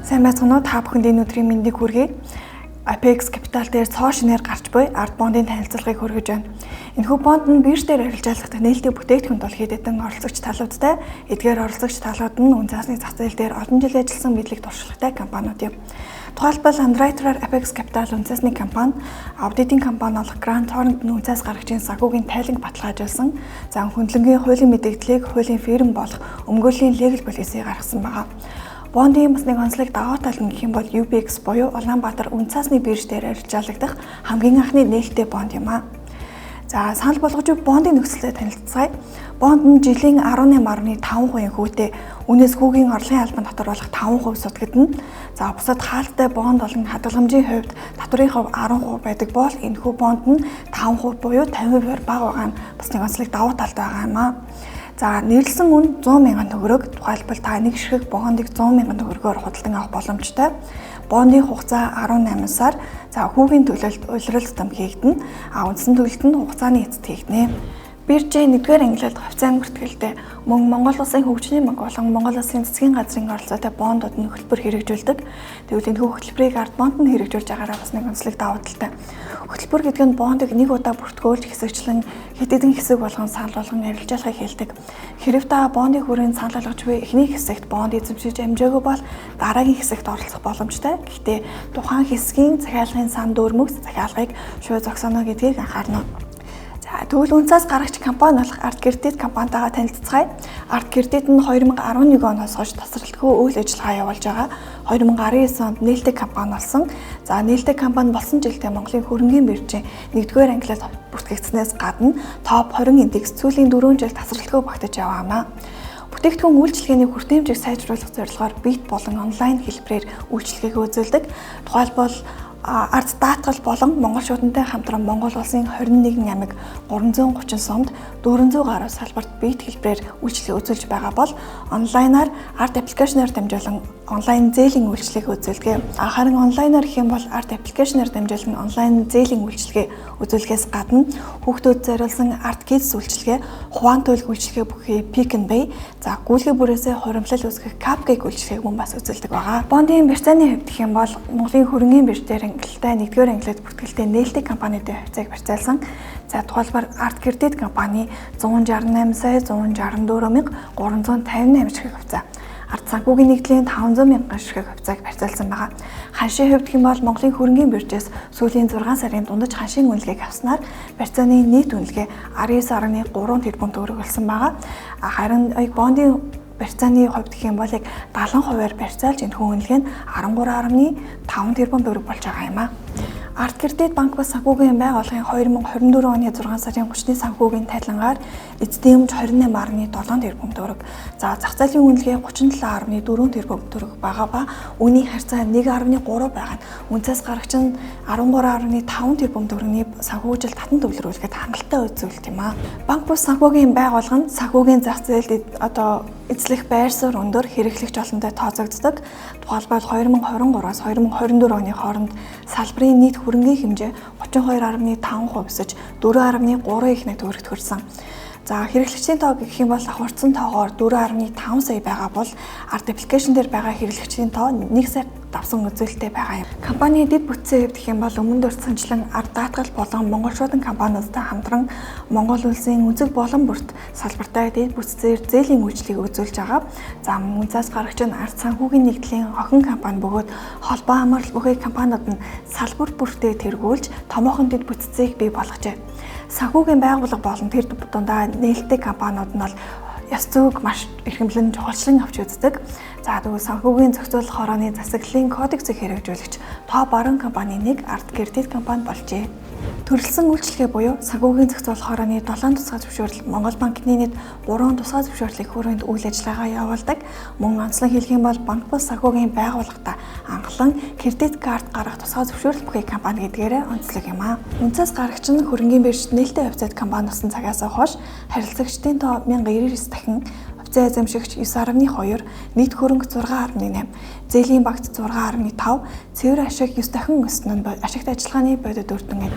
Сайн байцгаана уу? Та бүхэнд энэ өдрийн мэндийг хүргэе. Apex Capital дээр цоо шинээр гарч буй арт бондын танилцуулгыг хүргэж байна. Энэхүү бонд нь бирж дээр арилжаалагдах нээлттэй бүтээгдэхүүн тул хийдэдэн оролцогч талуудтай. Эдгээр оролцогч талууд нь үн цасны зах зээл дээр олон жил ажилласан мэдлэг туршлагатай компаниуд юм. Тухайлбал Underwriter Apex Capital үнцасны компани, аудитын компани болох Grant Thornton үнцас гарагчийн санхүүгийн тайланг баталгаажуулсан. За хөндлөнгийн хуулийн мэдээллийг хуулийн фирм болох өмгөөллийн legal policy гаргасан байна. Бондын бас нэг онцлог даваа тал нь гэх юм бол UBX буюу Улаанбаатар үнцасны бирж дээр арилжаалагдах хамгийн анхны нээлттэй бонд юм аа. За санал болгож бондын нөхцөлтэй танилцгаая. Бонд нь жилийн 18.5% хүүтэй, үнээс хүүгийн орлогын албан татвар болох 5% судагдана. За бусад хаалттай бонд болон хадгаламжийн хувьд татврын хувь 10% байдаг бол энэхүү бонд нь 5% буюу 50%-аар бага байгаа нь бас нэг онцлог даваа талтай байгаа юм аа. За нэрлсэн үн 100 мянган төгрөг. Тухайлбал та нэг ширхэг бондыг 100 мянган төгрөгөөр худалдан авах боломжтой. Бондын хугацаа 18 сар. За хүүгийн төлөлд улиралт зам хийгдэнэ. Үндсэн төлөлт нь хугацааны эцэст хийгдэнэ. Биржийн 1-р ангилалд хувьцаан бүртгэлтэй мөн Монгол Улсын хөгжлийн банк болон Монгол Улсын засгийн газрын оролцоотой бондууд нь хөтөлбөр хэрэгжүүлдэг. Тэгвэл энэ хөтөлбөрийг арт бонд нь хэрэгжүүлж байгаараа бас нэг онцлог даваа талтай. Хөтөлбөр гэдэг нь бондыг нэг удаа бүртгүүлж хэсэгчлэн хэд хэдэн хэсэг болгон санал болгон арилжаалахыг хэлдэг. Хэрэв та бондын хүрээнд санал болгож буй эхний хэсэгт бонд эзэмшиж амжаагүй бол дараагийн хэсэгт оролцох боломжтой. Гэхдээ тухайн хэсгийн захиалгын сан дөрмөгс захиалгыг шууд зогсооно гэдгийг анхаарна. Тэгвэл үнцас гарагч компани болох Art Credit компанитайгаа танилццгаая. Art Credit нь 2011 оноос хойш тасралтгүй үйл ажиллагаа явуулж байгаа. 2019 онд нээлттэй компани болсон. За нээлттэй компани болсон жилдээ Монголын хөрөнгийн биржийн 1-р ангилалд бүртгэгдснээс гадна топ 20 индекс сүүлийн 4 жил тасралтгүй багтаж яваамаа. Бүтээгдэхүүн үйлчилгээний хүртээмжийг сайжруулах зорилгоор бит болон онлайн хэлбэрээр үйлчилгээг үзүүлдэг. Тухайлбал арт даатгал болон Монгол шуудантай хамтран Монгол Улсын 21 аймаг 330 сумд 400 гаруй салбарт бит хэлбэрээр үйлчлэг үзүүлж байгаа бол онлайнаар арт аппликейшнээр дамжуулан онлайн зээлийн үйлчлэгийг үзүүлдэг. Харин онлайнаар гэх юм бол арт аппликейшнээр дамжуулан онлайн зээлийн үйлчлэгээ үзүүлэхээс гадна хүүхдүүд зориулсан арт kids үйлчлэгээ, хуваан төлөв үйлчлэгээ бүхий Pick n Pay, за гүйлгээ бүрээсээ хуримтлал үүсгэх Cupcake үйлчлэгийг мөн бас үзүүлдэг байгаа. Бондын барьцааны хувьд гэх юм бол Монголын хөрөнгийн бирж дээр ангилалтай 1-р ангилалд бүртгэлтэй нээлттэй компаниудын хувьцааг барьцаалсан. За тухайлбал Art Credit компани 168 сая 164 мянга 358 ширхэг хувьцаа. Арт санхүүгийн нэгдлийн 500 мянган ширхэг хувьцааг барьцаалсан байгаа. Ханшийн хувьд гэх юм бол Монголын хөрөнгийн биржээс сүүлийн 6 сарын дундаж ханшийн үнэлгээг авснаар барьцааны нийт үнэлгээ 19.3 тэрбум төгрөг болсон байгаа. Харин бондын барьцааны хувьд гэх юм бол 70%-аар барьцаалж энэ үнэлгээ нь 13.5 тэрбум төгрөг болж байгаа юм аа. Art Credit банк бас санхүүгийн байгууллагын 2024 оны 6 сарын 30-ны санхүүгийн тайлангаар эзэдийн өмч 28.7 тэрбум төгрөг. За зах зээлийн үнэлгээ 37.4 тэрбум төгрөг байгаа ба үүний харьцаа 1.3 байгаа нь үнцас гарагч нь 13.5 тэрбум төгрөгийн санхүүжилт татан төвлөрүүлэхэд хангалттай үзүүлэлт юм аа. Банк бус санхүүгийн байгууллага нь санхүүгийн зах зээлд эзлэх байр суурь өндөр хэрэглэгч олонтой тооцогддог. Тухайлбал 2023-аас 2024 оны хооронд салбарын нийт хөрөнгийн хэмжээ 32.5% өсөж 4.3 их нэг төгрөгт хүрсэн. За хэрэглэгчдийн тоо гэх юм бол аварцсан тоогоор 4.5 сая байгаа бол арт аппликейшн дээр байгаа хэрэглэгчдийн тоо 1 сая давсан үзүүлэлттэй байгаа юм. Компани дэд бүтцийн хувьд гэх юм бол өмнөд урьдчилан арт даатгал болон Монгол шуудан компаниудтай хамтран Монгол Улсын өнцөг болон бүрт салбартай дэд бүтцээр зээлийн үйлчлэгийг үзүүлж байгаа. За үнцас гарагч нь арт санхүүгийн нэгдлийн охин компани бөгөөд холбоо хамаарал бүхий компаниуд нь салбар бүртээ тэргүүлж томоохон дэд бүтцийг бий болгожээ. Санхүүгийн байгууллага болон тэр дундаа нээлттэй компаниуд нь бол ёс зүйг маш эрхэмлэн чухалчлан авч үздэг. За тэгвэл санхүүгийн зохицуулах хорооны засаглалын кодексийг хэрэгжүүлэгч топ 10 компани нэг Art Credit компани болжээ. Төрөлсөн үйлчлэгээ буюу санхүүгийн зохицуулах хорооны 7 тусгай зөвшөөрөл Монгол банкны нийт 3 тусгай зөвшөөрлийг хүрээнд үйл ажиллагаа явуулдаг. Мөн онцлог хэлэх юм бол банк бус санхүүгийн байгууллагатай анхлан кредит карт гаргах тусгай зөвшөөрөл бүхий компани гэдгээрээ онцлог юм аа. Үнцас гарагч нь хөрөнгийн биржид нээлттэй хувьцаат компани болсон цагаас хойш харилцагчдын тоо 1099 дахин хувьцаа эзэмшигч 9.2, нийт хөрөнгө 6.8, зээлийн багц 6.5, цэвэр ашиг 9 дахин өснө нь ашигт ажиллагааны бодит үр дүн.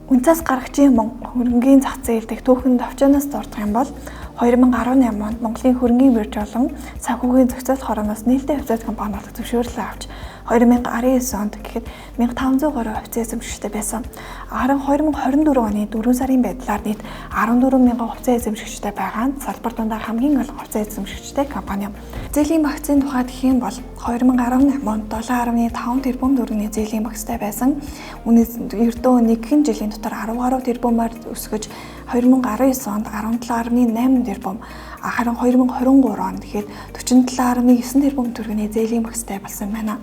Үнцас гарагчийн хөрөнгийн зах зээл дэх түүхэнд товчоноос дурдах юм бол 2018 онд Монголын хөрөнгийн бирж болон санхүүгийн зохицол хорооноос нээлттэй хувьцаат компаниуд зөвшөөрлөө авч 2019 онд гэхэд 1500 гаруй хувьцаа эзэмшигчтэй байсан. Харин 2024 оны 4 сарын байдлаар нийт 14,000 хувьцаа эзэмшигчтэй байгаа нь салбар дундаа хамгийн олон хувьцаа эзэмшигчтэй компани. Зээлийн багцын тухайд гэх юм бол 2018 онд 7.5 тэрбум төгрөгийн зээлийн багцтай байсан. Үүнээс ердөө нэгэн жилийн дотор 10 гаруй тэрбумаар өсгөж 2019 онд 17.8 тэрбум, харин 2023 онд гэхэд 47.9 тэрбум төгрөгийн зээлийн багцтай болсон байна.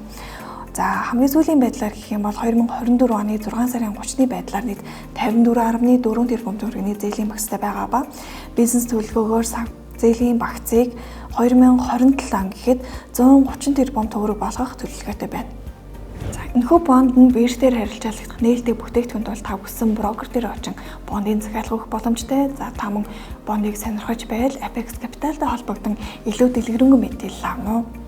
За хамгийн сүүлийн байдлаар гэх юм бол 2024 оны 6 сарын 30-ны байдлаар нийт 54.4 тэрбум төгрөгийн зээлийн багцтай байгаа ба бизнес төлөвлөгөөгөөр зээлийн багцыг 2027 он гэхэд 130 тэрбум төгрөг болгох төлөвлөгөөтэй байна. За энэхүү бонд нь бирж дээр харилцаалагдах нээлттэй бүтээгдэхүүнд бол та хүссэн брокер дээр очин бондын захиалга өгөх боломжтой. За та мөн бондыг сонирхож байвал Apex Capital-тай холбогдсон илүү дэлгэрэнгүй мэдээлэл авах нь